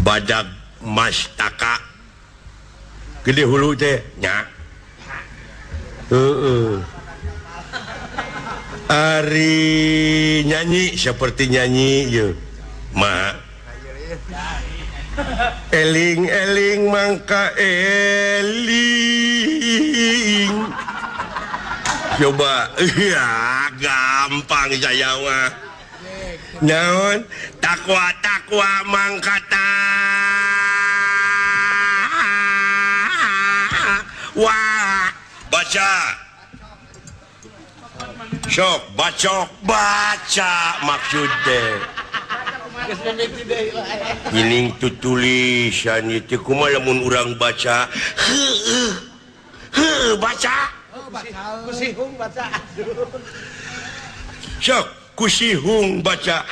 badag mastaka gede hulu teh nya Ari nyanyi seperti nyanyi ya ma eling-eling mangka eling coba ya gampang saya mah naon takwa mangkata wah baca sok baca maksudnya ini tulisan itu kumaha lamun urang baca baca kusihung baca sok kusihung baca